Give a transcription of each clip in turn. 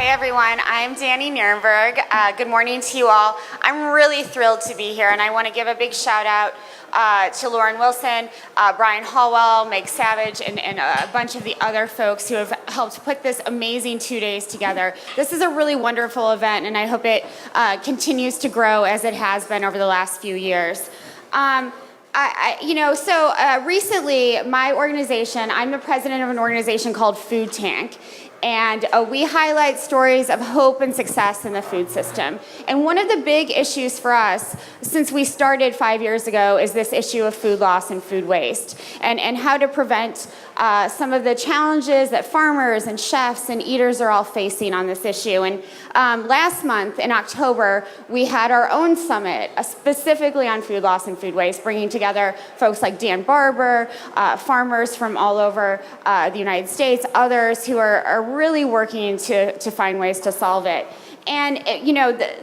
Hey everyone, I'm Dani Nierenberg. Good morning to you all. I'm really thrilled to be here, and I want to give a big shout out to Lauren Wilson, Brian Hallwell, Meg Savage, and a bunch of the other folks who have helped put this amazing 2 days together. This is a really wonderful event, and I hope it continues to grow as it has been over the last few years. Recently, my organization, I'm the president of an organization called Food Tank, and we highlight stories of hope and success in the food system. And one of the big issues for us, since we started 5 years ago, is this issue of food loss and food waste, and how to prevent some of the challenges that farmers and chefs and eaters are all facing on this issue. And last month, in October, we had our own summit specifically on food loss and food waste, bringing together folks like Dan Barber, farmers from all over the United States, others who are really working to find ways to solve it. And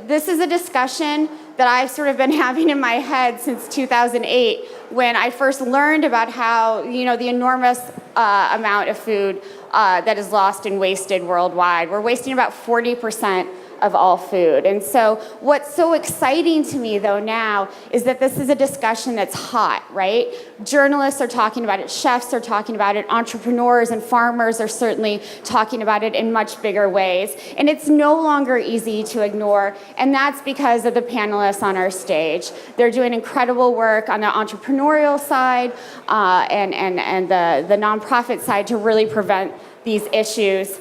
this is a discussion that I've sort of been having in my head since 2008, when I first learned about how the enormous amount of food that is lost and wasted worldwide. We're wasting about 40% of all food. And so what's so exciting to me, though, now is that this is a discussion that's hot, right? Journalists are talking about it, chefs are talking about it, entrepreneurs and farmers are certainly talking about it in much bigger ways. And it's no longer easy to ignore, and that's because of the panelists on our stage. They're doing incredible work on the entrepreneurial side and the nonprofit side to really prevent these issues.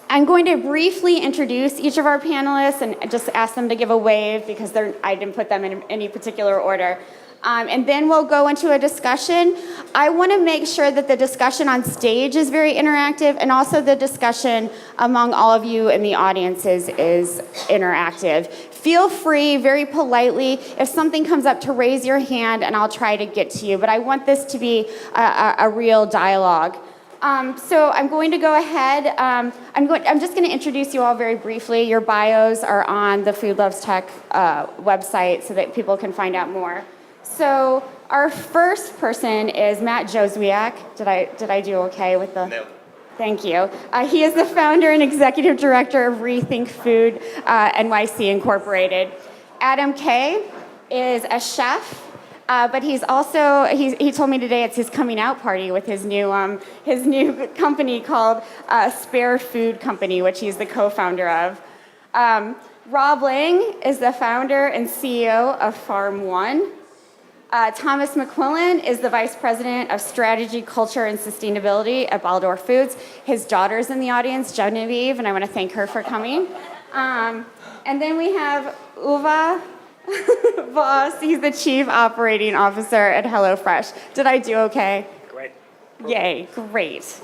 I'm going to briefly introduce each of our panelists and just ask them to give a wave because I didn't put them in any particular order. And then we'll go into a discussion. I want to make sure that the discussion on stage is very interactive, and also the discussion among all of you in the audience is interactive. Feel free, very politely, if something comes up, to raise your hand and I'll try to get to you. But I want this to be a real dialogue. So I'm going to go ahead. I'm just going to introduce you all very briefly. Your bios are on the Food Loves Tech website so that people can find out more. So our first person is Matt Jozwiak. Did I do okay with the? No. Thank you. He is the founder and executive director of Rethink Food NYC Incorporated. Adam Kaye is a chef. But he's also, he told me today it's his coming out party with his new company called Spare Food Company, which he's the co-founder of. Rob Laing is the founder and CEO of Farm.One. Thomas McQuillan is the vice president of strategy, culture, and sustainability at Baldor Foods. His daughter's in the audience, Genevieve, and I want to thank her for coming. And then we have Uwe Voss. He's the chief operating officer at HelloFresh. Did I do okay? Great. Yay, great.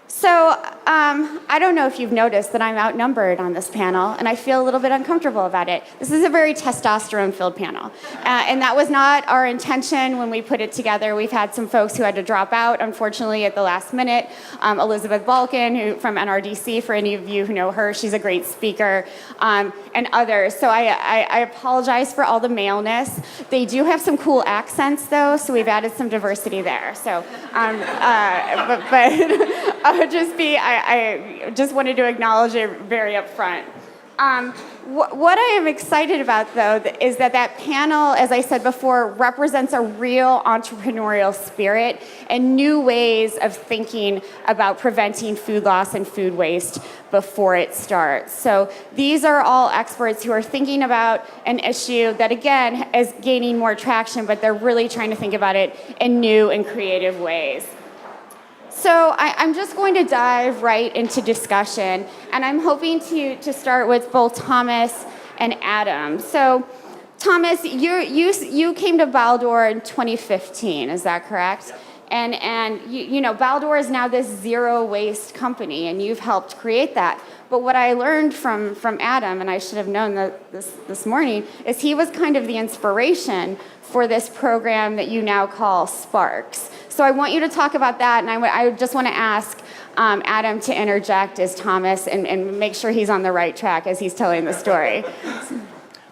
So I don't know if you've noticed that I'm outnumbered on this panel, and I feel a little bit uncomfortable about it. This is a very testosterone-filled panel, and that was not our intention when we put it together. We've had some folks who had to drop out, unfortunately, at the last minute. Elizabeth Balkan, from NRDC, for any of you who know her, she's a great speaker, and others. So I apologize for all the maleness. They do have some cool accents, though, so we've added some diversity there. So, I just wanted to acknowledge it very upfront. What I am excited about, though, is that panel, as I said before, represents a real entrepreneurial spirit and new ways of thinking about preventing food loss and food waste before it starts. So these are all experts who are thinking about an issue that, again, is gaining more traction, but they're really trying to think about it in new and creative ways. So I'm just going to dive right into discussion, and I'm hoping to start with both Thomas and Adam. So Thomas, you came to Baldor in 2015, is that correct? And you know, Baldor is now this zero waste company, and you've helped create that. But what I learned from Adam, and I should have known that this morning, is he was kind of the inspiration for this program that you now call Sparks. So I want you to talk about that, and I just want to ask Adam to interject as Thomas and make sure he's on the right track as he's telling the story.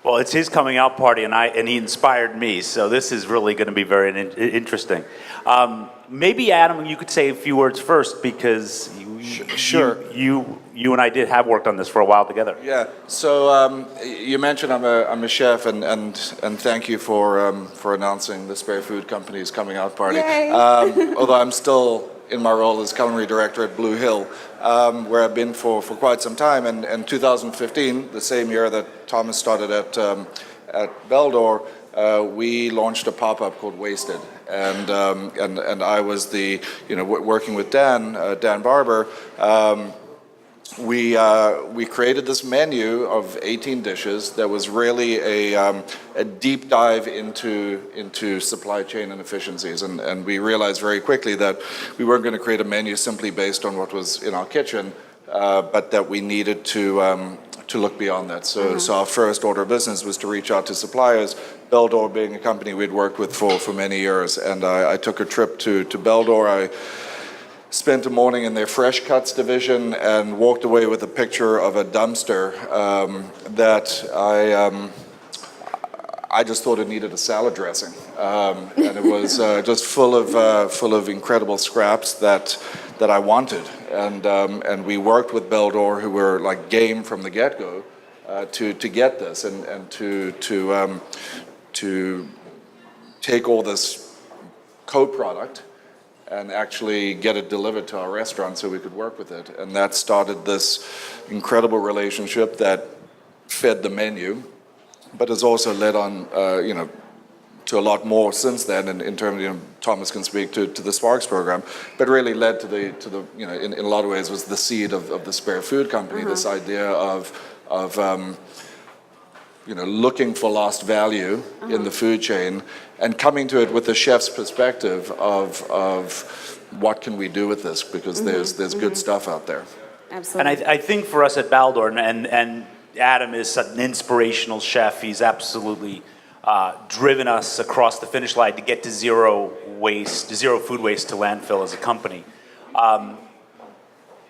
Well, it's his coming out party, and he inspired me, so this is really going to be very interesting. Maybe, Adam, you could say a few words first, because Sure. You and I did have worked on this for a while together. Yeah. So you mentioned I'm a chef, and thank you for announcing the Spare Food Company's coming out party. Yay. Although I'm still in my role as culinary director at Blue Hill, where I've been for quite some time. And 2015, the same year that Thomas started at Baldor, we launched a pop-up called Wasted, and I was working with Dan Barber. We created this menu of 18 dishes that was really a deep dive into supply chain and efficiencies, and we realized very quickly that we weren't going to create a menu simply based on what was in our kitchen, but that we needed to look beyond that. So our first order of business was to reach out to suppliers, Baldor being a company we'd worked with for many years, and I took a trip to Baldor. I spent a morning in their fresh cuts division and walked away with a picture of a dumpster that I just thought it needed a salad dressing, and it was just full of incredible scraps that I wanted, and we worked with Baldor, who were like game from the get-go, to get this and to take all this co-product and actually get it delivered to our restaurant so we could work with it. And that started this incredible relationship that fed the menu, but has also led on, to a lot more since then. And in terms of, Thomas can speak to the Sparks program, but really led to the in a lot of ways was the seed of the Spare Food Company. This idea of looking for lost value in the food chain and coming to it with the chef's perspective of what can we do with this, because there's good stuff out there. Absolutely. And I think for us at Baldor, and Adam is such an inspirational chef. He's absolutely driven us across the finish line to get to zero food waste to landfill as a company.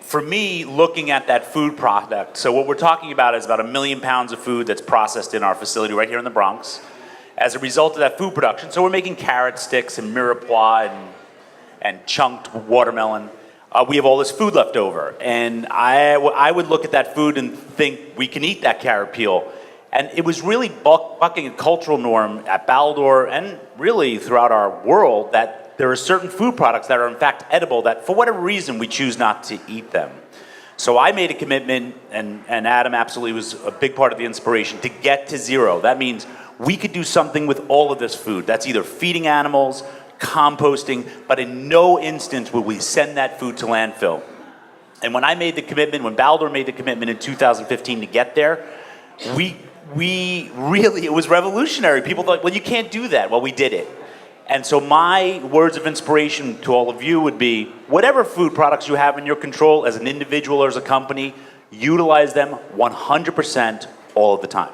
For me, looking at that food product, so what we're talking about is about 1 million pounds of food that's processed in our facility right here in the Bronx as a result of that food production. So we're making carrot sticks and mirepoix and chunked watermelon. We have all this food left over. And I would look at that food and think we can eat that carrot peel. And it was really bucking a cultural norm at Baldor and really throughout our world that there are certain food products that are in fact edible that for whatever reason we choose not to eat them. So I made a commitment, and Adam absolutely was a big part of the inspiration, to get to zero. That means we could do something with all of this food. That's either feeding animals, composting, but in no instance would we send that food to landfill. And when I made the commitment, when Baldor made the commitment in 2015 to get there, we really, it was revolutionary. People thought, well, you can't do that. Well, we did it. And so my words of inspiration to all of you would be, whatever food products you have in your control as an individual or as a company, utilize them 100% all of the time.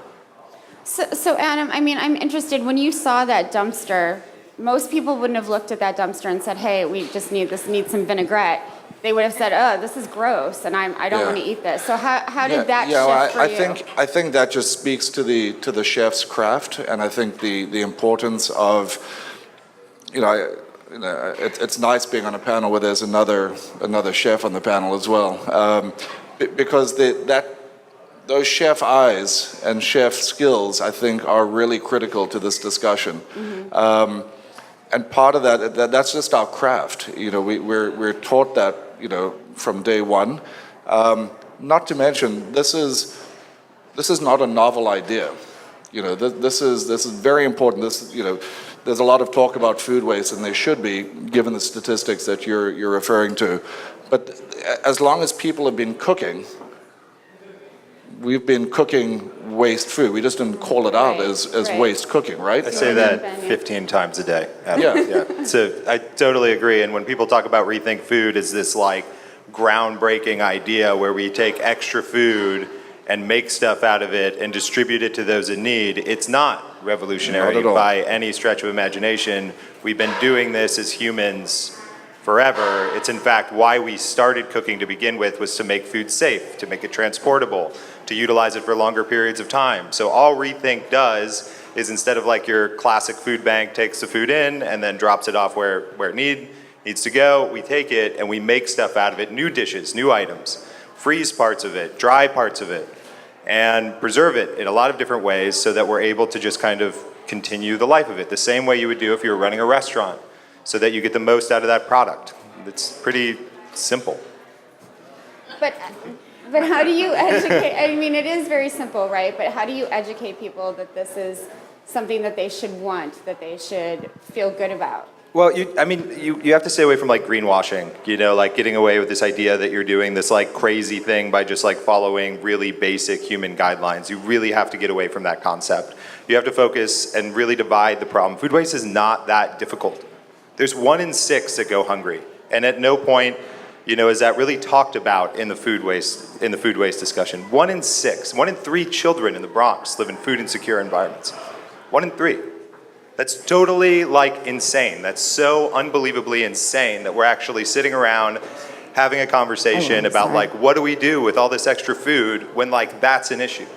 So Adam, I mean, I'm interested, when you saw that dumpster, most people wouldn't have looked at that dumpster and said, hey, we just need some vinaigrette. They would have said, oh, this is gross, and I don't want to eat this. So how did that shift for you? I think that just speaks to the chef's craft, and I think the importance of, it's nice being on a panel where there's another chef on the panel as well, because those chef eyes and chef skills, I think, are really critical to this discussion. And part of that's just our craft. We're taught that, from day one. Not to mention, this is not a novel idea. This is very important. There's a lot of talk about food waste, and there should be, given the statistics that you're referring to. But as long as people have been cooking, we've been cooking waste food. We just didn't call it out as waste cooking, right? I say that 15 times a day. Yeah. So I totally agree. And when people talk about Rethink Food, is this like groundbreaking idea where we take extra food and make stuff out of it and distribute it to those in need? It's not revolutionary Not at all. by any stretch of imagination. We've been doing this as humans forever. It's in fact why we started cooking to begin with, was to make food safe, to make it transportable, to utilize it for longer periods of time. So all Rethink does is, instead of like your classic food bank takes the food in and then drops it off where it needs, Needs to go, we take it, and we make stuff out of it, new dishes, new items, freeze parts of it, dry parts of it, and preserve it in a lot of different ways so that we're able to just kind of continue the life of it, the same way you would do if you were running a restaurant, so that you get the most out of that product. It's pretty simple. But how do you educate? I mean, it is very simple, right? But how do you educate people that this is something that they should want, that they should feel good about? Well, you have to stay away from like greenwashing, like getting away with this idea that you're doing this like crazy thing by just like following really basic human guidelines. You really have to get away from that concept. You have to focus and really divide the problem. Food waste is not that difficult. There's 1 in 6 that go hungry, and at no point, is that really talked about in the food waste discussion. 1 in 6, 1 in 3 children in the Bronx live in food insecure environments. 1 in 3. That's totally like insane. That's so unbelievably insane that we're actually sitting around having a conversation about like, what do we do with all this extra food when like that's an issue?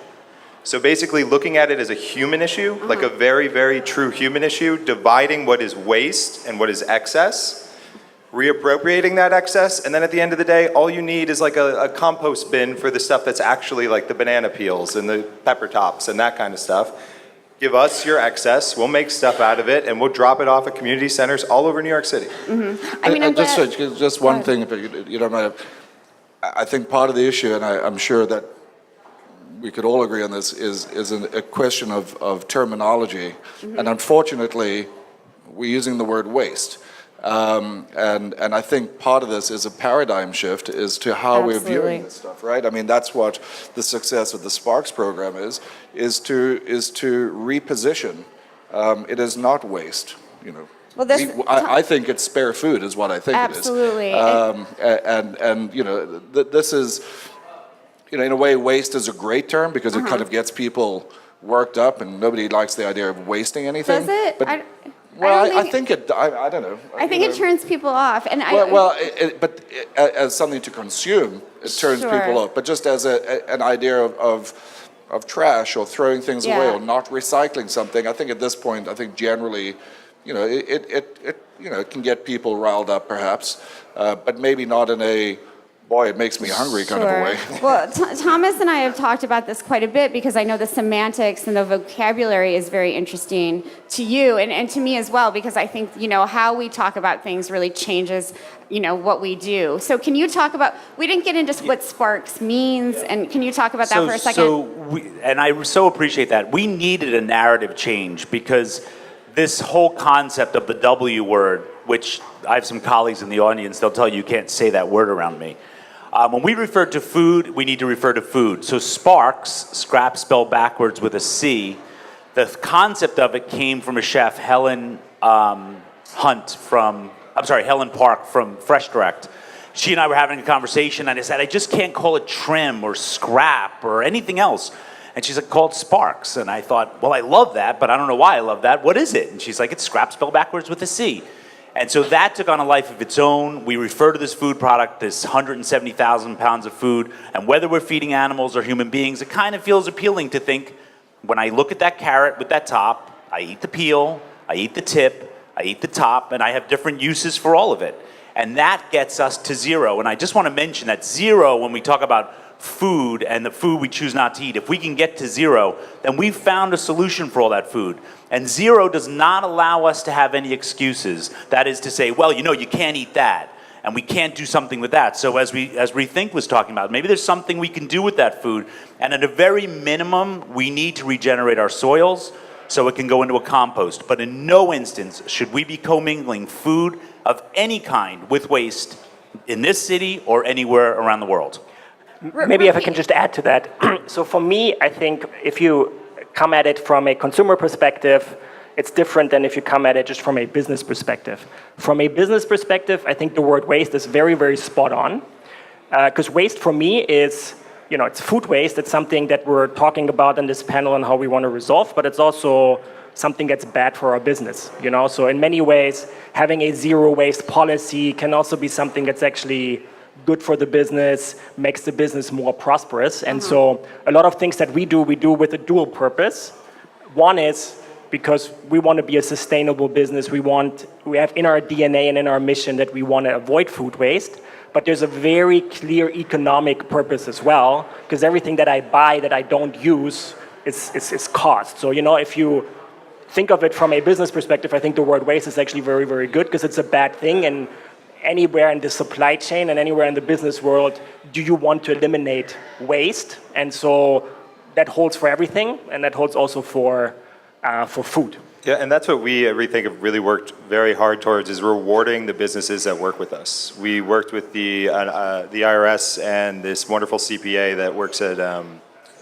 So basically looking at it as a human issue, like a very, very true human issue, dividing what is waste and what is excess, reappropriating that excess, and then at the end of the day, all you need is like a compost bin for the stuff that's actually like the banana peels and the pepper tops and that kind of stuff. Give us your excess, we'll make stuff out of it, and we'll drop it off at community centers all over New York City. Mm-hmm. I mean, just one thing, if you don't mind. I think part of the issue, and I'm sure that we could all agree on this, is a question of terminology. And unfortunately, we're using the word waste. And I think part of this is a paradigm shift as to how we're viewing this stuff, right? I mean, that's what the success of the Sparks program is to reposition. It is not waste, Well, I think it's spare food is what I think absolutely. It is. And this is, in a way, waste is a great term because it kind of gets people worked up and nobody likes the idea of wasting anything. Does it? But, I think it. I don't know. I think it turns people off, and but as something to consume, it turns people off. But just as an idea of trash or throwing things away or not recycling something, I think at this point, generally, it can get people riled up, perhaps, but maybe not in a boy, it makes me hungry kind of a way. Well, Thomas and I have talked about this quite a bit because I know the semantics and the vocabulary is very interesting to you and to me as well, because I think, how we talk about things really changes, what we do. So can you talk about, we didn't get into what Sparks means, and can you talk about that for a second? And I so appreciate that. We needed a narrative change because this whole concept of the W word, which I have some colleagues in the audience, they'll tell you can't say that word around me. When we refer to food, we need to refer to food. So Sparks, scrap spelled backwards with a C, the concept of it came from a chef, Helen Park from Fresh Direct. She and I were having a conversation and I said, I just can't call it trim or scrap or anything else. And she's like, called Sparks. And I thought, well, I love that, but I don't know why I love that. What is it? And she's like, it's scrap spelled backwards with a C. And so that took on a life of its own. We refer to this food product, this 170,000 pounds of food, and whether we're feeding animals or human beings, it kind of feels appealing to think, when I look at that carrot with that top, I eat the peel, I eat the tip, I eat the top, and I have different uses for all of it. And that gets us to zero. And I just want to mention that zero, when we talk about food and the food we choose not to eat, if we can get to zero, then we've found a solution for all that food. And zero does not allow us to have any excuses. That is to say, well, you can't eat that, and we can't do something with that. So as Rethink was talking about, maybe there's something we can do with that food, and at a very minimum, we need to regenerate our soils so it can go into a compost. But in no instance should we be commingling food of any kind with waste in this city or anywhere around the world. Maybe if I can just add to that. So for me, I think if you come at it from a consumer perspective, it's different than if you come at it just from a business perspective. From a business perspective, I think the word waste is very, very spot on. Because waste for me is, it's food waste. It's something that we're talking about in this panel and how we want to resolve, but it's also something that's bad for our business. So in many ways, having a zero waste policy can also be something that's actually good for the business, makes the business more prosperous. And so a lot of things that we do with a dual purpose. One is because we want to be a sustainable business. We have in our DNA and in our mission that we want to avoid food waste, but there's a very clear economic purpose as well, because everything that I buy that I don't use is cost. So, if you think of it from a business perspective, I think the word waste is actually very, very good, because it's a bad thing. And anywhere in the supply chain and anywhere in the business world, do you want to eliminate waste? And so that holds for everything, and that holds also for food. Yeah, and that's what we at Rethink have really worked very hard towards, is rewarding the businesses that work with us. We worked with the IRS and this wonderful CPA that works at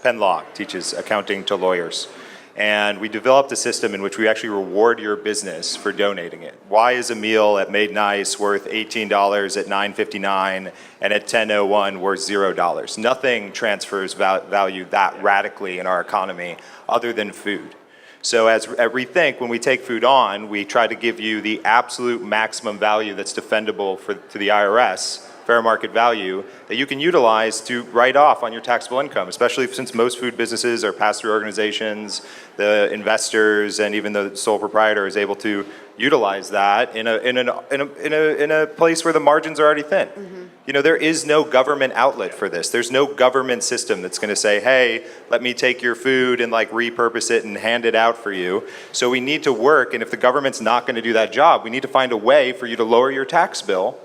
Penn Law, teaches accounting to lawyers. And we developed a system in which we actually reward your business for donating it. Why is a meal at Made Nice worth $18 at $9.59 and at 10:01 worth $0? Nothing transfers value that radically in our economy other than food. So at Rethink, when we take food on, we try to give you the absolute maximum value that's defendable to the IRS, fair market value, that you can utilize to write off on your taxable income, especially since most food businesses are pass-through organizations, the investors, and even the sole proprietor is able to utilize that in a place where the margins are already thin. Mm-hmm. There is no government outlet for this. There's no government system that's going to say, hey, let me take your food and repurpose it and hand it out for you. So we need to work, and if the government's not going to do that job, we need to find a way for you to lower your tax bill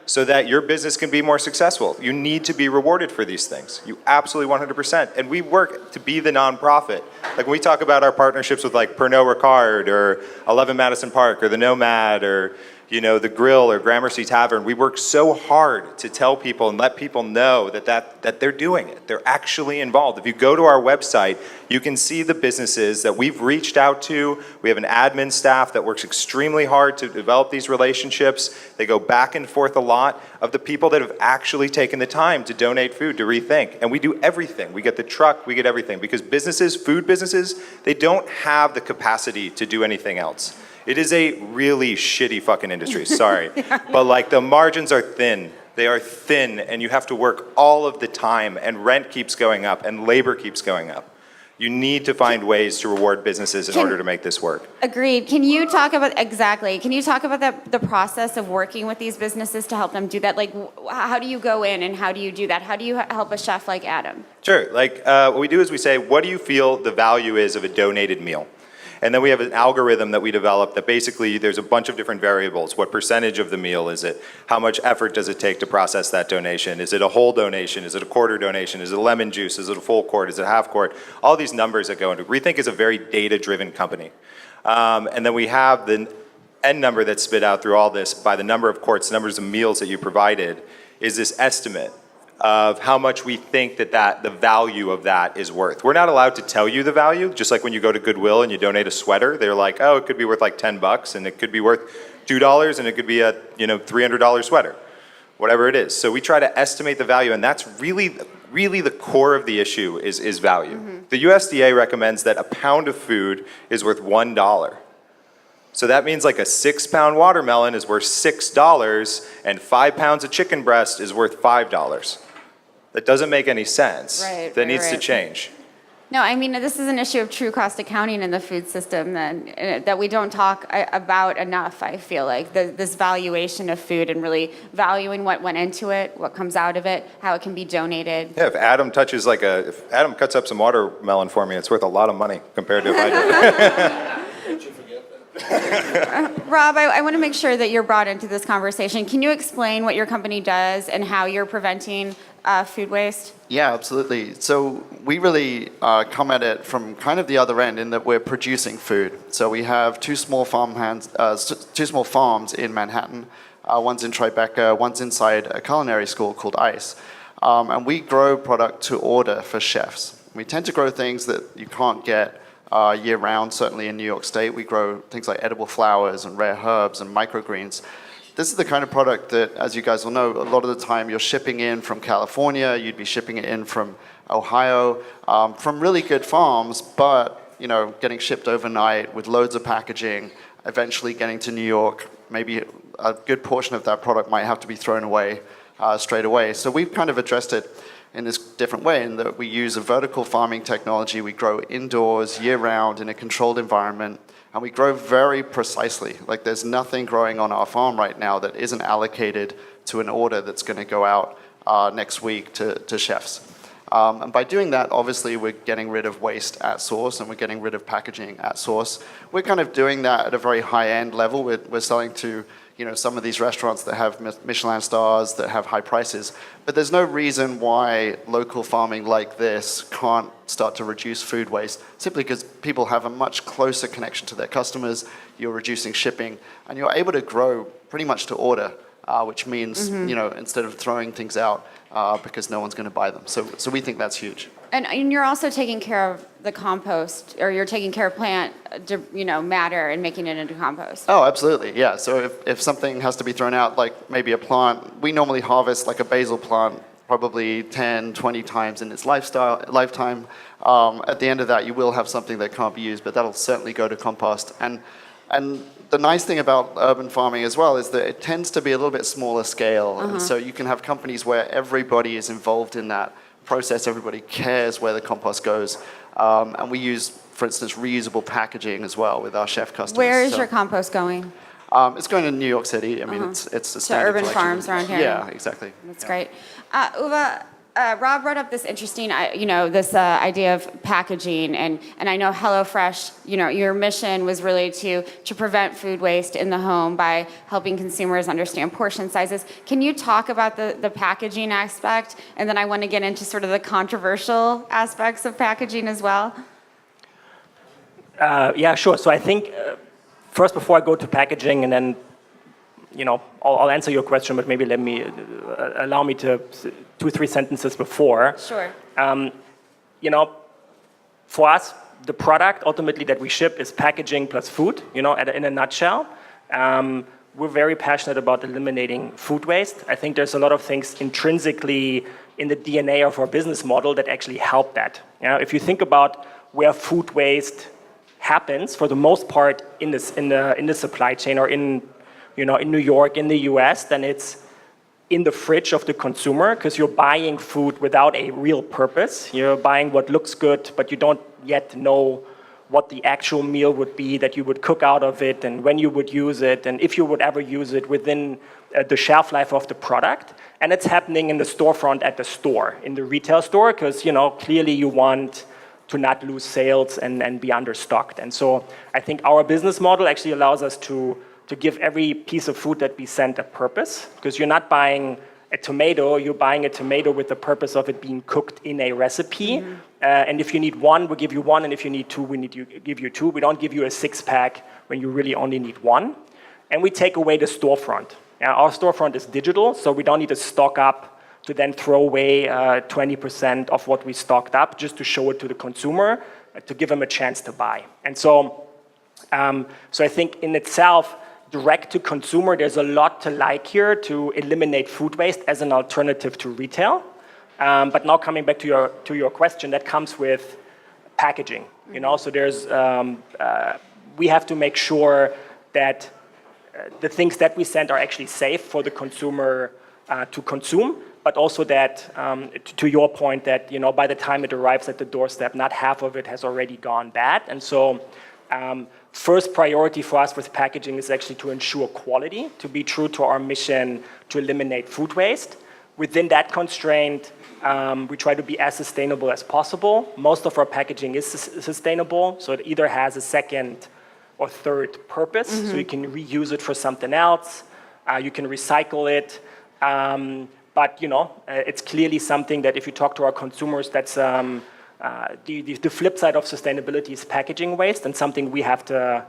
so that your business can be more successful. You need to be rewarded for these things. You absolutely 100%. And we work to be the nonprofit. When we talk about our partnerships with Pernod Ricard or 11 Madison Park or the Nomad or the Grill or Gramercy Tavern, we work so hard to tell people and let people know that they're doing it. They're actually involved. If you go to our website, you can see the businesses that we've reached out to. We have an admin staff that works extremely hard to develop these relationships. They go back and forth a lot of the people that have actually taken the time to donate food to Rethink. And we do everything. We get the truck, we get everything. Because food businesses, they don't have the capacity to do anything else. It is a really shitty fucking industry, sorry. But the margins are thin. They are thin, and you have to work all of the time, and rent keeps going up, and labor keeps going up. You need to find ways to reward businesses in order to make this work. Agreed. Can you talk about the process of working with these businesses to help them do that? How do you go in and how do you do that? How do you help a chef like Adam? Sure. What we do is we say, what do you feel the value is of a donated meal? And then we have an algorithm that we develop that basically there's a bunch of different variables. What percentage of the meal is it? How much effort does it take to process that donation? Is it a whole donation? Is it a quarter donation? Is it a lemon juice? Is it a full quart? Is it a half quart? All these numbers that go into it. Rethink is a very data-driven company. And then we have the end number that's spit out through all this by the number of quarts, numbers of meals that you provided, is this estimate of how much we think that the value of that is worth. We're not allowed to tell you the value, just like when you go to Goodwill and you donate a sweater, they're like, oh, it could be worth $10 and it could be worth $2 and it could be a $300 sweater, whatever it is. So we try to estimate the value, and that's really the core of the issue is value. Mm-hmm. The USDA recommends that a pound of food is worth $1. So that means a 6-pound watermelon is worth $6 and 5 pounds of chicken breast is worth $5. That doesn't make any sense. That needs to change. No, this is an issue of true cost accounting in the food system that we don't talk about enough, I feel like. This valuation of food and really valuing what went into it, what comes out of it, how it can be donated. Yeah, if Adam cuts up some watermelon for me, it's worth a lot of money compared to if I do. Rob, I want to make sure that you're brought into this conversation. Can you explain what your company does and how you're preventing food waste? Yeah, absolutely. So we really come at it from kind of the other end in that we're producing food. So we have two small farms in Manhattan. One's in Tribeca, one's inside a culinary school called ICE. And we grow product to order for chefs. We tend to grow things that you can't get year-round, certainly in New York State. We grow things like edible flowers and rare herbs and microgreens. This is the kind of product that, as you guys will know, a lot of the time you're shipping in from California, you'd be shipping it in from Ohio, from really good farms, but getting shipped overnight with loads of packaging, eventually getting to New York. Maybe a good portion of that product might have to be thrown away straight away. So we've kind of addressed it in this different way in that we use a vertical farming technology. We grow indoors year-round in a controlled environment, and we grow very precisely. Like there's nothing growing on our farm right now that isn't allocated to an order that's going to go out next week to chefs. And by doing that, obviously, we're getting rid of waste at source, and we're getting rid of packaging at source. We're kind of doing that at a very high-end level. We're selling to some of these restaurants that have Michelin stars, that have high prices. But there's no reason why local farming like this can't start to reduce food waste, simply because people have a much closer connection to their customers. You're reducing shipping, and you're able to grow pretty much to order, which means, instead of throwing things out because no one's going to buy them. So we think that's huge. And you're also taking care of the compost, or you're taking care of plant, matter and making it into compost. Oh, absolutely, yeah. So if something has to be thrown out, like maybe a plant, we normally harvest like a basil plant probably 10, 20 times in its lifetime. At the end of that, you will have something that can't be used, but that'll certainly go to compost. And the nice thing about urban farming as well is that it tends to be a little bit smaller scale. And so you can have companies where everybody is involved in that process, everybody cares where the compost goes. And we use, for instance, reusable packaging as well with our chef customers. Where is your compost going? It's going to New York City. I mean, it's a standard urban collection. farms around here. Yeah, exactly. That's great. Uwe, Rob brought up this interesting, this idea of packaging, and I know HelloFresh, your mission was really to prevent food waste in the home by helping consumers understand portion sizes. Can you talk about the packaging aspect? And then I want to get into sort of the controversial aspects of packaging as well. Yeah, sure. So I think first, before I go to packaging, and then I'll answer your question, but maybe allow me to 2-3 sentences before. Sure. For us, the product ultimately that we ship is packaging plus food, in a nutshell. We're very passionate about eliminating food waste. I think there's a lot of things intrinsically in the DNA of our business model that actually help that. If you think about where food waste happens, for the most part in the supply chain, or in New York, in the US, then it's in the fridge of the consumer, because you're buying food without a real purpose. You're buying what looks good, but you don't yet know what the actual meal would be that you would cook out of it, and when you would use it, and if you would ever use it within the shelf life of the product. And it's happening in the storefront at the store, in the retail store, because clearly you want to not lose sales and be understocked. And so I think our business model actually allows us to give every piece of food that we send a purpose, because you're not buying a tomato, you're buying a tomato with the purpose of it being cooked in a recipe. And if you need one, we'll give you one, and if you need two, we give you two. We don't give you a 6-pack when you really only need one. And we take away the storefront. Our storefront is digital, so we don't need to stock up to then throw away 20% of what we stocked up just to show it to the consumer, to give them a chance to buy. And so I think in itself, direct to consumer, there's a lot to like here to eliminate food waste as an alternative to retail. But now coming back to your question, that comes with packaging. So there's we have to make sure that the things that we send are actually safe for the consumer to consume, but also that, to your point, that by the time it arrives at the doorstep, not half of it has already gone bad. And so first priority for us with packaging is actually to ensure quality, to be true to our mission to eliminate food waste. Within that constraint, we try to be as sustainable as possible. Most of our packaging is sustainable, so it either has a second or third purpose, so you can reuse it for something else, you can recycle it, but it's clearly something that if you talk to our consumers, that's the flip side of sustainability is packaging waste, and something we have to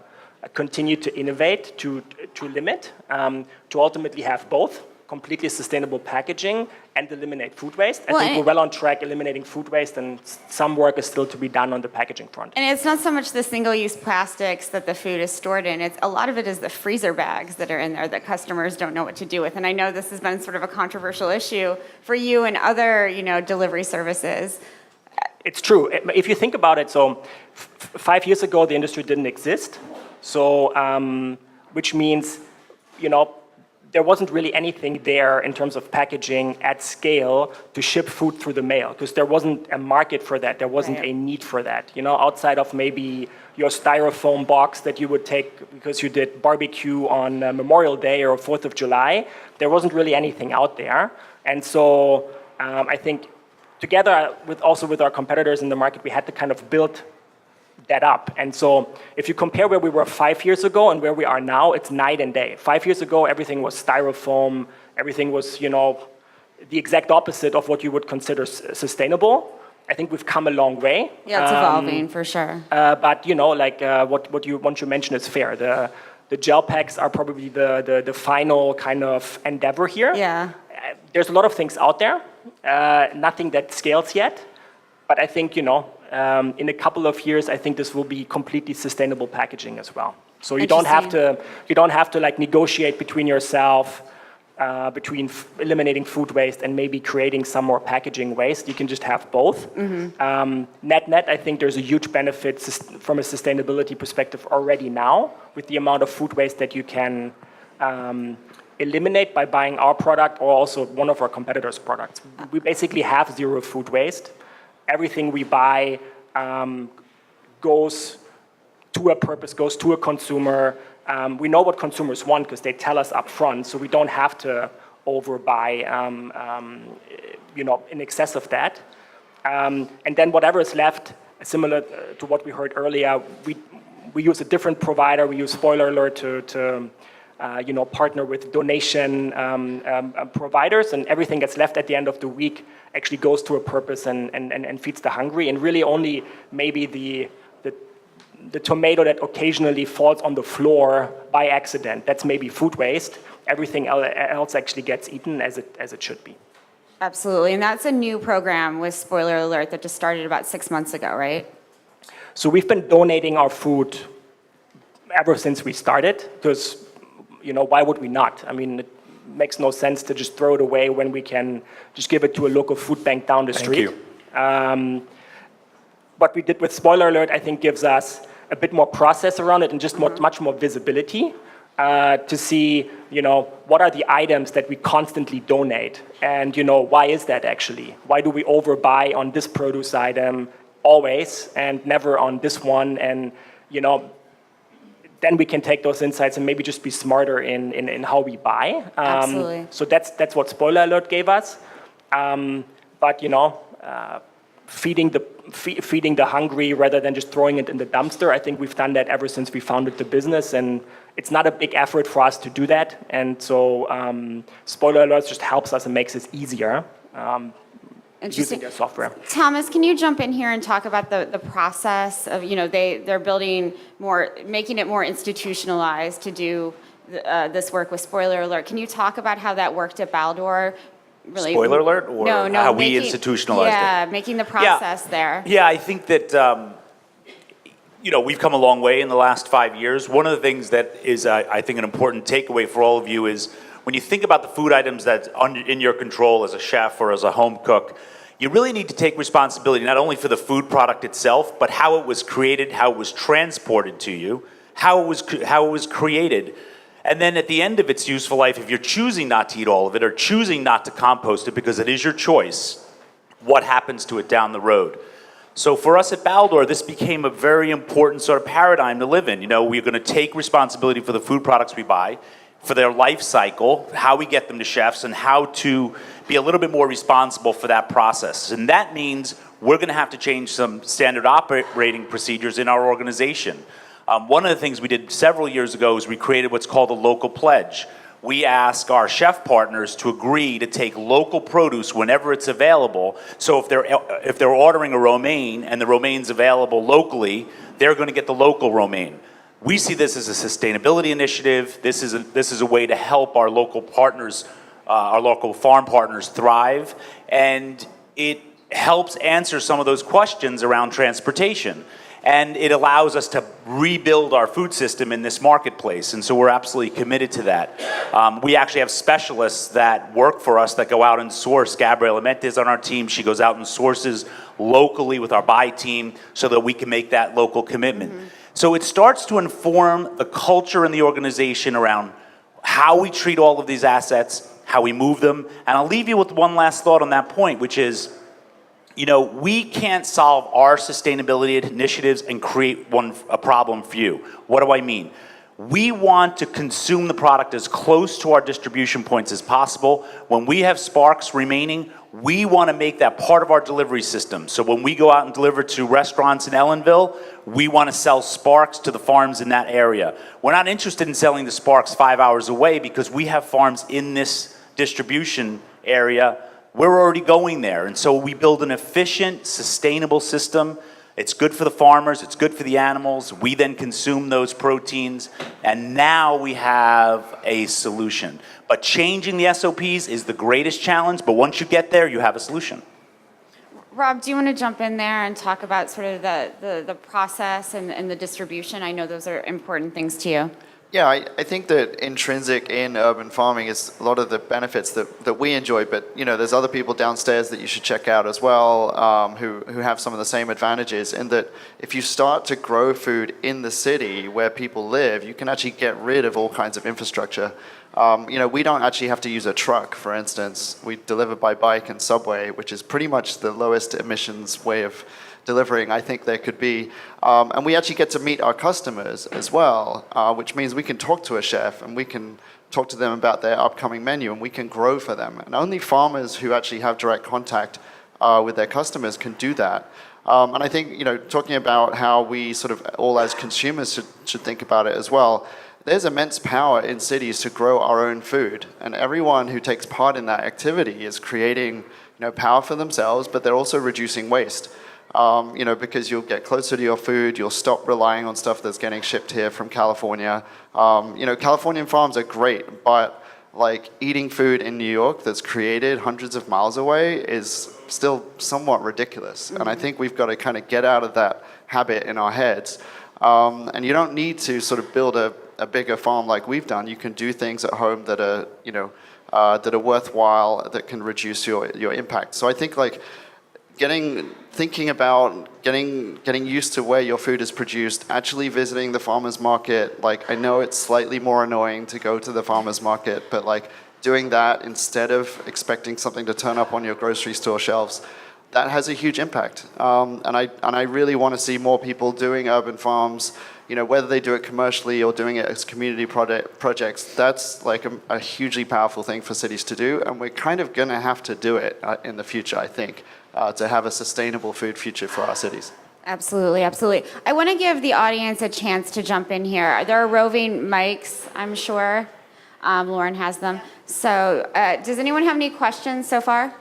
continue to innovate to limit, to ultimately have both completely sustainable packaging and eliminate food waste. I think we're well on track eliminating food waste, and some work is still to be done on the packaging front. And it's not so much the single-use plastics that the food is stored in. It's a lot of it is the freezer bags that are in there that customers don't know what to do with. And I know this has been sort of a controversial issue for you and other, delivery services. It's true. If you think about it, so 5 years ago, the industry didn't exist. So, which means, there wasn't really anything there in terms of packaging at scale to ship food through the mail, because there wasn't a market for that. There wasn't a need for that. Outside of maybe your styrofoam box that you would take because you did barbecue on Memorial Day or 4th of July, there wasn't really anything out there. And so I think together with our competitors in the market, we had to kind of build that up. And so if you compare where we were 5 years ago and where we are now, it's night and day. 5 years ago, everything was styrofoam, everything was, the exact opposite of what you would consider sustainable. I think we've come a long way. Yeah, it's evolving for sure. But what you mentioned is fair. The gel packs are probably the final kind of endeavor here. Yeah. There's a lot of things out there, nothing that scales yet. But I think, in a couple of years, I think this will be completely sustainable packaging as well. So you don't have to like negotiate between yourself, between eliminating food waste and maybe creating some more packaging waste. You can just have both. Net, I think there's a huge benefit from a sustainability perspective already now with the amount of food waste that you can eliminate by buying our product or also one of our competitors' products. We basically have zero food waste. Everything we buy goes to a purpose, goes to a consumer. We know what consumers want because they tell us up front, so we don't have to overbuy, in excess of that. And then whatever is left, similar to what we heard earlier, we use a different provider. We use, spoiler alert, to partner with donation providers, and everything that's left at the end of the week actually goes to a purpose and feeds the hungry. And really only maybe the tomato that occasionally falls on the floor by accident, that's maybe food waste. Everything else actually gets eaten as it should be. Absolutely, and that's a new program with Spoiler Alert that just started about 6 months ago, right? So we've been donating our food ever since we started, because why would we not? I mean, it makes no sense to just throw it away when we can just give it to a local food bank down the street. Thank you. What we did with Spoiler Alert, I think, gives us a bit more process around it and just much more visibility to see, what are the items that we constantly donate, and why is that actually? Why do we overbuy on this produce item always and never on this one? And then we can take those insights and maybe just be smarter in how we buy. Absolutely. So that's what Spoiler Alert gave us. But feeding the hungry rather than just throwing it in the dumpster. I think we've done that ever since we founded the business, and it's not a big effort for us to do that. And so Spoiler Alerts just helps us and makes it easier using their software. Thomas, can you jump in here and talk about the process of, they're building more, making it more institutionalized to do this work with Spoiler Alert. Can you talk about how that worked at Baldor? Really, Spoiler alert, or no, how we institutionalized it? Yeah, making the process there. Yeah, I think that we've come a long way in the last 5 years. One of the things that is, I think, an important takeaway for all of you is when you think about the food items that's in your control as a chef or as a home cook, you really need to take responsibility not only for the food product itself, but how it was created, how it was transported to you, how it was created. And then at the end of its useful life, if you're choosing not to eat all of it or choosing not to compost it because it is your choice, what happens to it down the road? So for us at Baldor, this became a very important sort of paradigm to live in. We're going to take responsibility for the food products we buy, for their life cycle, how we get them to chefs, and how to be a little bit more responsible for that process. And that means we're going to have to change some standard operating procedures in our organization. One of the things we did several years ago is we created what's called a local pledge. We ask our chef partners to agree to take local produce whenever it's available. So if they're ordering a romaine and the romaine's available locally, they're going to get the local romaine. We see this as a sustainability initiative. This is a way to help our local partners, our local farm partners thrive, and it helps answer some of those questions around transportation. And it allows us to rebuild our food system in this marketplace. And so we're absolutely committed to that. We actually have specialists that work for us that go out and source. Gabriela Mente is on our team. She goes out and sources locally with our buy team so that we can make that local commitment. So it starts to inform the culture in the organization around how we treat all of these assets, how we move them. And I'll leave you with one last thought on that point, which is, we can't solve our sustainability initiatives and create a problem for you. What do I mean? We want to consume the product as close to our distribution points as possible. When we have sparks remaining, we want to make that part of our delivery system. So when we go out and deliver to restaurants in Ellenville, we want to sell sparks to the farms in that area. We're not interested in selling the sparks 5 hours away because we have farms in this distribution area. We're already going there. And so we build an efficient, sustainable system. It's good for the farmers, it's good for the animals. We then consume those proteins, and now we have a solution. But changing the SOPs is the greatest challenge, but once you get there, you have a solution. Rob, do you want to jump in there and talk about sort of the process and the distribution? I know those are important things to you. Yeah, I think that intrinsic in urban farming is a lot of the benefits that we enjoy, but there's other people downstairs that you should check out as well, who have some of the same advantages, in that if you start to grow food in the city where people live, you can actually get rid of all kinds of infrastructure. We don't actually have to use a truck, for instance. We deliver by bike and subway, which is pretty much the lowest emissions way of delivering I think there could be. And we actually get to meet our customers as well, which means we can talk to a chef and we can talk to them about their upcoming menu and we can grow for them. And only farmers who actually have direct contact with their customers can do that. And I think, talking about how we sort of all as consumers should think about it as well, there's immense power in cities to grow our own food. And everyone who takes part in that activity is creating power for themselves, but they're also reducing waste. Because you'll get closer to your food, you'll stop relying on stuff that's getting shipped here from California. Californian farms are great, but like eating food in New York that's created hundreds of miles away is still somewhat ridiculous. And I think we've got to kind of get out of that habit in our heads. And you don't need to sort of build a bigger farm like we've done. You can do things at home that are, that are worthwhile, that can reduce your impact. So I think thinking about getting used to where your food is produced, actually visiting the farmer's market. I know it's slightly more annoying to go to the farmer's market, but doing that instead of expecting something to turn up on your grocery store shelves, that has a huge impact. And I really want to see more people doing urban farms, whether they do it commercially or doing it as community projects. That's a hugely powerful thing for cities to do, and we're kind of going to have to do it in the future, I think, to have a sustainable food future for our cities. Absolutely, absolutely. I want to give the audience a chance to jump in here. There are roving mics, I'm sure. Lauren has them. So does anyone have any questions so far?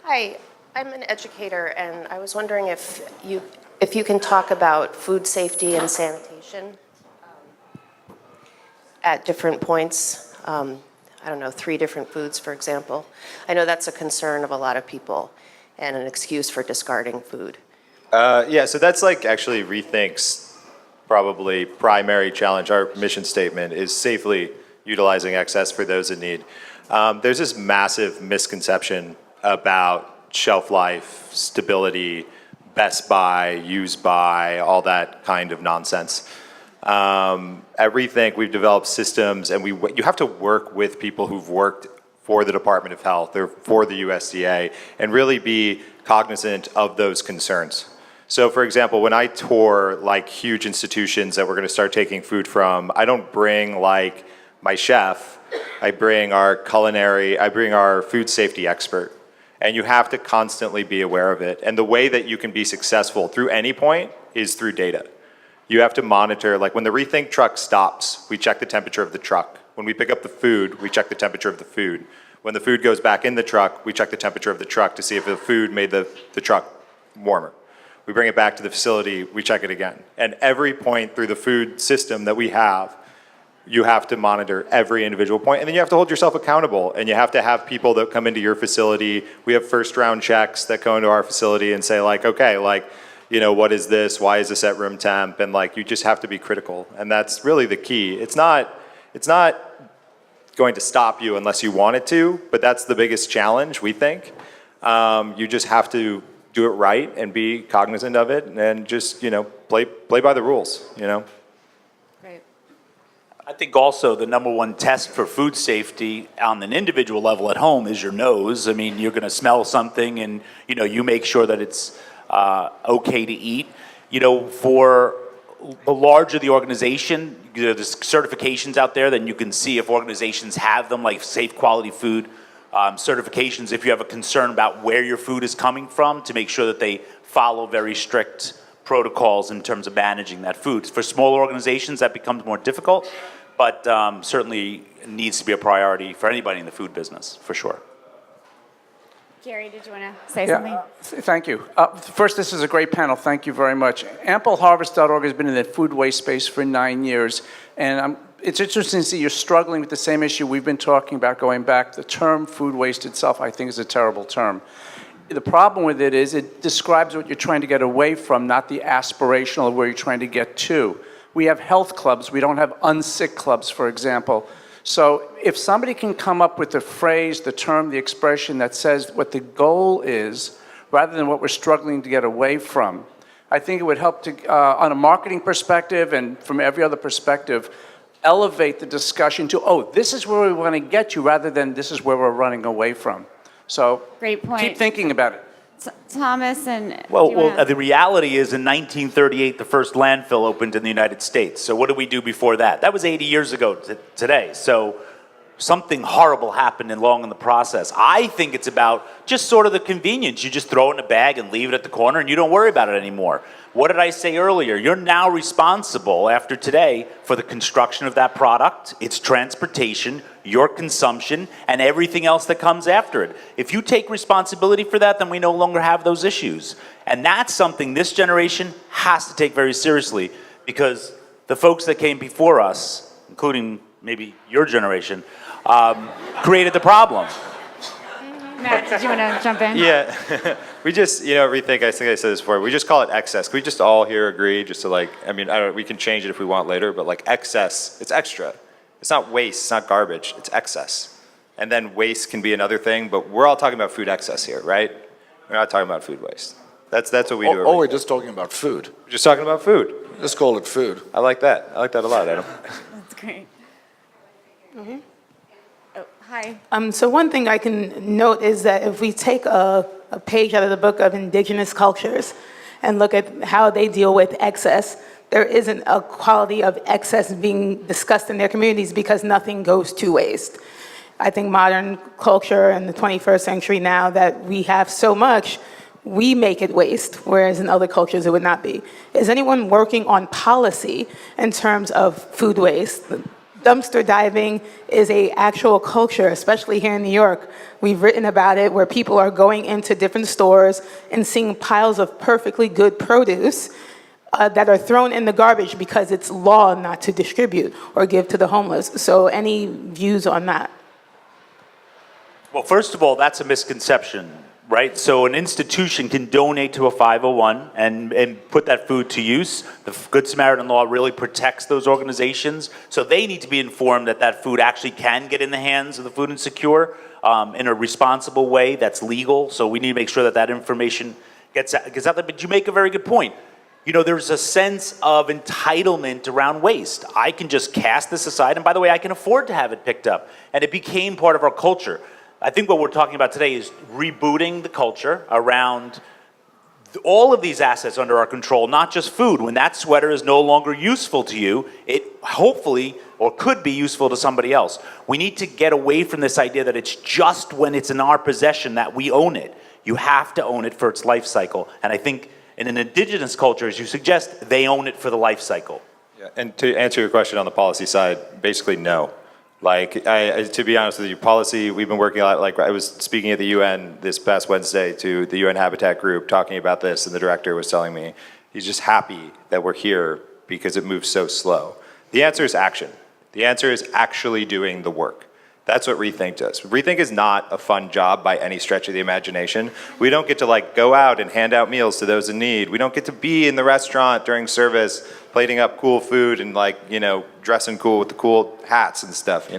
Hi, I'm an educator, and I was wondering if you can talk about food safety and sanitation at different points. 3 different foods, for example. I know that's a concern of a lot of people and an excuse for discarding food. So that's actually Rethink's probably primary challenge. Our mission statement is safely utilizing excess for those in need. There's this massive misconception about shelf life, stability, best by, use by, all that kind of nonsense. At Rethink, we've developed systems, and you have to work with people who've worked for the Department of Health or for the USDA and really be cognizant of those concerns. So, for example, when I tour huge institutions that we're going to start taking food from, I don't bring my chef. I bring our food safety expert. And you have to constantly be aware of it. And the way that you can be successful through any point is through data. You have to monitor, when the Rethink truck stops, we check the temperature of the truck. When we pick up the food, we check the temperature of the food. When the food goes back in the truck, we check the temperature of the truck to see if the food made the truck warmer. We bring it back to the facility, we check it again. And every point through the food system that we have, you have to monitor every individual point, and then you have to hold yourself accountable, and you have to have people that come into your facility. We have first round checks that go into our facility and say okay, what is this? Why is this at room temp? And you just have to be critical, and that's really the key. It's not going to stop you unless you want it to, but that's the biggest challenge, we think. You just have to do it right and be cognizant of it and just, play by the rules, Great. I think also the number one test for food safety on an individual level at home is your nose. I mean, you're going to smell something and, you make sure that it's okay to eat. For the larger the organization, there's certifications out there that you can see if organizations have them, like safe quality food certifications, if you have a concern about where your food is coming from, to make sure that they follow very strict protocols in terms of managing that food. For smaller organizations, that becomes more difficult, but certainly needs to be a priority for anybody in the food business, for sure. Gary, did you want to say something? Thank you. First, this is a great panel. Thank you very much. AmpleHarvest.org has been in the food waste space for 9 years, and it's interesting to see you're struggling with the same issue we've been talking about going back. The term food waste itself, I think, is a terrible term. The problem with it is it describes what you're trying to get away from, not the aspirational of where you're trying to get to. We have health clubs. We don't have unsick clubs, for example. So if somebody can come up with the phrase, the term, the expression that says what the goal is, rather than what we're struggling to get away from, I think it would help to, on a marketing perspective and from every other perspective, elevate the discussion to, this is where we want to get you, rather than this is where we're running away from. So Great point. keep thinking about it. Thomas and... Well, the reality is in 1938, the first landfill opened in the United States. So what did we do before that? That was 80 years ago today. So something horrible happened along in the process. I think it's about just sort of the convenience. You just throw it in a bag and leave it at the corner and you don't worry about it anymore. What did I say earlier? You're now responsible after today for the construction of that product, its transportation, your consumption, and everything else that comes after it. If you take responsibility for that, then we no longer have those issues. And that's something this generation has to take very seriously, because the folks that came before us, including maybe your generation, created the problem. Matt, did you want to jump in? Yeah, we just, Rethink, I think I said this before, we just call it excess. Can we just all here agree just to we can change it if we want later, but excess, it's extra. It's not waste, it's not garbage, it's excess. And then waste can be another thing, but we're all talking about food excess here, right? We're not talking about food waste. That's what we do. Or we're just talking about food. We're just talking about food. Just call it food. I like that. I like that a lot, Adam. That's great. Mm-hmm. Oh, hi. So one thing I can note is that if we take a page out of the book of indigenous cultures and look at how they deal with excess, there isn't a quality of excess being discussed in their communities because nothing goes to waste. I think modern culture in the 21st century now that we have so much, we make it waste, whereas in other cultures it would not be. Is anyone working on policy in terms of food waste? Dumpster diving is an actual culture, especially here in New York. We've written about it where people are going into different stores and seeing piles of perfectly good produce that are thrown in the garbage because it's law not to distribute or give to the homeless. So any views on that? Well, first of all, that's a misconception, right? So an institution can donate to a 501 and put that food to use. The Good Samaritan law really protects those organizations. So they need to be informed that that food actually can get in the hands of the food insecure in a responsible way that's legal. So we need to make sure that that information gets out there. But you make a very good point. There's a sense of entitlement around waste. I can just cast this aside, and by the way, I can afford to have it picked up. And it became part of our culture. I think what we're talking about today is rebooting the culture around all of these assets under our control, not just food. When that sweater is no longer useful to you, it hopefully or could be useful to somebody else. We need to get away from this idea that it's just when it's in our possession that we own it. You have to own it for its life cycle. And I think in an indigenous culture, as you suggest, they own it for the life cycle. Yeah, and to answer your question on the policy side, basically no. To be honest with you, policy, we've been working a lot. I was speaking at the UN this past Wednesday to the UN Habitat group talking about this, and the director was telling me he's just happy that we're here because it moves so slow. The answer is action. The answer is actually doing the work. That's what Rethink does. Rethink is not a fun job by any stretch of the imagination. We don't get to go out and hand out meals to those in need. We don't get to be in the restaurant during service plating up cool food and dressing cool with the cool hats and stuff,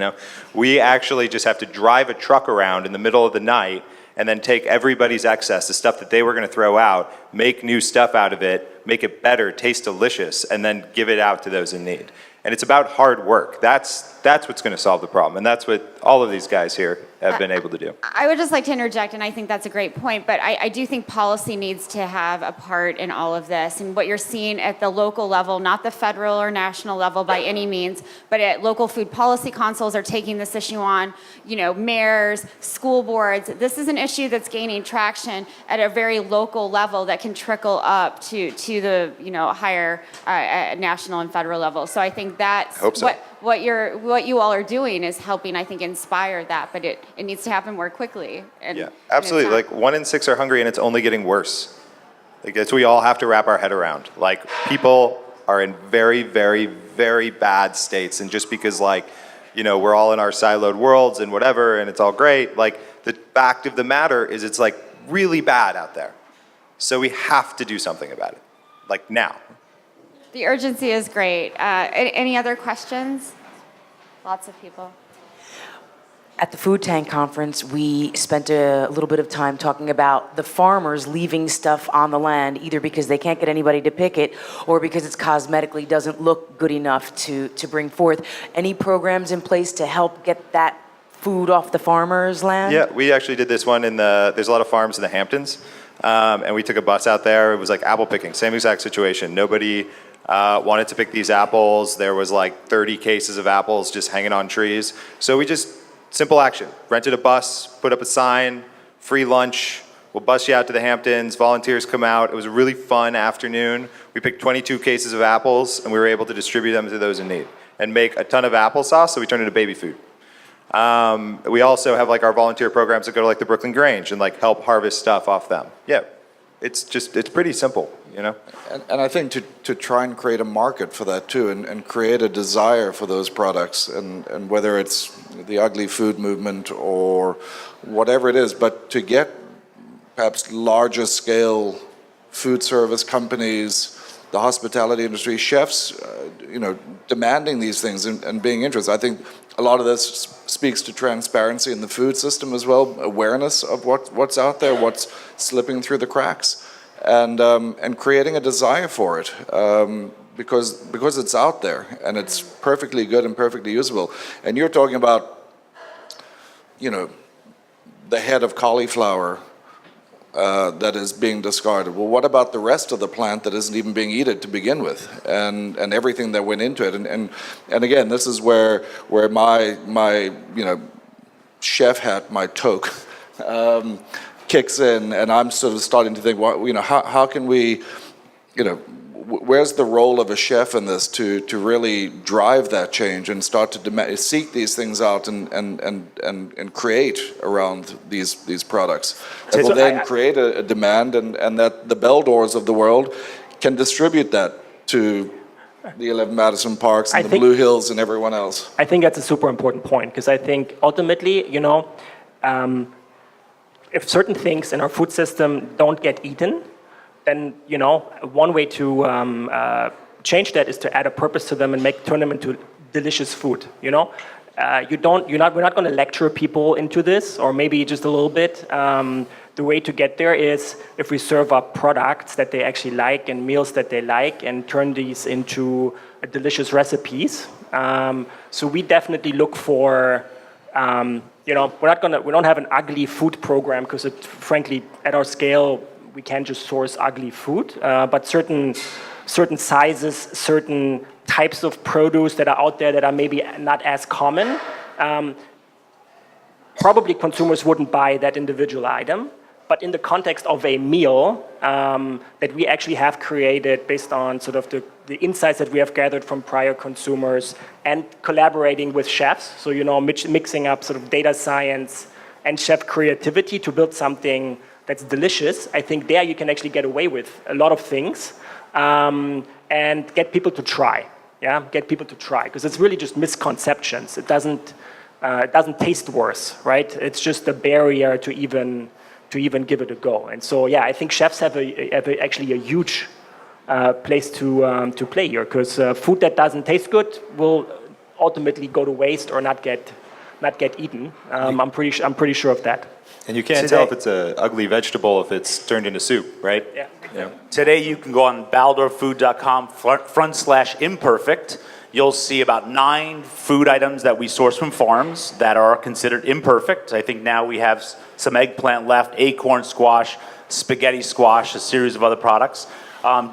We actually just have to drive a truck around in the middle of the night and then take everybody's excess, the stuff that they were going to throw out, make new stuff out of it, make it better, taste delicious, and then give it out to those in need. And it's about hard work. That's what's going to solve the problem, and that's what all of these guys here have been able to do. I would just like to interject, and I think that's a great point, but I do think policy needs to have a part in all of this. And what you're seeing at the local level, not the federal or national level by any means, but at local food policy councils are taking this issue on, mayors, school boards. This is an issue that's gaining traction at a very local level that can trickle up to the higher national and federal level. So I think that's Hope so. what you all are doing is helping, I think, inspire that, but it needs to happen more quickly. Yeah, absolutely. Like 1 in 6 are hungry, and it's only getting worse. Like that's what we all have to wrap our head around. Like people are in very, very, very bad states, and just because we're all in our siloed worlds and whatever, and it's all great. Like the fact of the matter is, it's like really bad out there. So we have to do something about it, like now. The urgency is great. Any other questions? Lots of people. At the Food Tank Conference, we spent a little bit of time talking about the farmers leaving stuff on the land, either because they can't get anybody to pick it or because it's cosmetically doesn't look good enough to bring forth. Any programs in place to help get that food off the farmers' land? Yeah, we actually did this one there's a lot of farms in the Hamptons, and we took a bus out there. It was like apple picking, same exact situation. Nobody wanted to pick these apples. There was like 30 cases of apples just hanging on trees. So we just, simple action, rented a bus, put up a sign, free lunch, we'll bus you out to the Hamptons, volunteers come out. It was a really fun afternoon. We picked 22 cases of apples, and we were able to distribute them to those in need and make a ton of applesauce, so we turned it into baby food. We also have like our volunteer programs that go to like the Brooklyn Grange and like help harvest stuff off them. Yeah, it's pretty simple, And I think to try and create a market for that too, and create a desire for those products, and whether it's the ugly food movement or whatever it is, but to get perhaps larger scale food service companies, the hospitality industry, chefs, demanding these things and being interested. I think a lot of this speaks to transparency in the food system as well, awareness of what's out there, what's slipping through the cracks. And creating a desire for it, because it's out there and it's perfectly good and perfectly usable. And you're talking about, the head of cauliflower that is being discarded. Well, what about the rest of the plant that isn't even being eaten to begin with, and everything that went into it? And again, this is where my chef hat, my toque. Kicks in, and I'm sort of starting to think, how can we, where's the role of a chef in this to really drive that change and start to seek these things out and create around these products that will then create a demand, and that the Baldors of the world can distribute that to the 11 Madison Parks and the Blue Hills and everyone else. I think that's a super important point, because I think ultimately, if certain things in our food system don't get eaten, then one way to change that is to add a purpose to them and turn them into delicious food. We're not going to lecture people into this, or maybe just a little bit. The way to get there is if we serve up products that they actually like and meals that they like, and turn these into delicious recipes. So we definitely look for. We don't have an ugly food program, because frankly, at our scale, we can't just source ugly food. But certain sizes, certain types of produce that are out there that are maybe not as common, probably consumers wouldn't buy that individual item. But in the context of a meal that we actually have created based on sort of the insights that we have gathered from prior consumers, and collaborating with chefs, so mixing up sort of data science and chef creativity to build something that's delicious, I think there you can actually get away with a lot of things, and get people to try. Yeah, get people to try, because it's really just misconceptions. It doesn't taste worse, right? It's just a barrier to even give it a go. And so, yeah, I think chefs have actually a huge place to play here, because food that doesn't taste good will ultimately go to waste or not get not get eaten. I'm pretty sure of that. And you can't tell if it's an ugly vegetable if it's turned into soup, right? Yeah. Today you can go on baldorfood.com/imperfect. You'll see about 9 food items that we source from farms that are considered imperfect. I think now we have some eggplant left, acorn squash, spaghetti squash, a series of other products.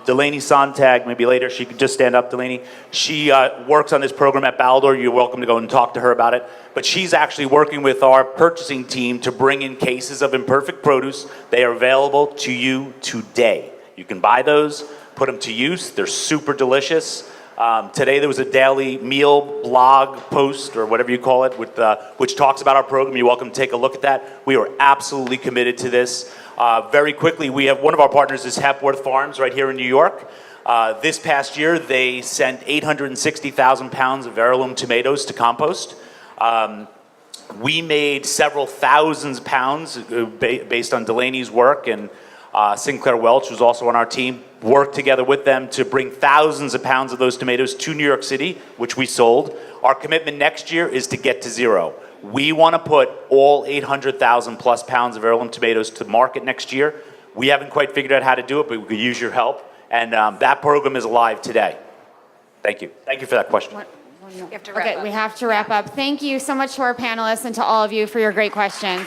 Delaney Sontag, maybe later, she could just stand up, Delaney. She works on this program at Baldor. You're welcome to go and talk to her about it. But she's actually working with our purchasing team to bring in cases of imperfect produce. They are available to you today. You can buy those, put them to use. They're super delicious. Today there was a daily meal blog post, or whatever you call it, which talks about our program. You're welcome to take a look at that. We are absolutely committed to this. Very quickly, we have one of our partners is Hepworth Farms right here in New York. This past year, they sent 860,000 pounds of heirloom tomatoes to compost. We made several thousands pounds based on Delaney's work, and Sinclair Welch, who's also on our team, worked together with them to bring thousands of pounds of those tomatoes to New York City, which we sold. Our commitment next year is to get to zero. We want to put all 800,000 plus pounds of heirloom tomatoes to market next year. We haven't quite figured out how to do it, but we could use your help. And that program is alive today. Thank you. Thank you for that question. Okay, we have to wrap up. Thank you so much to our panelists and to all of you for your great questions.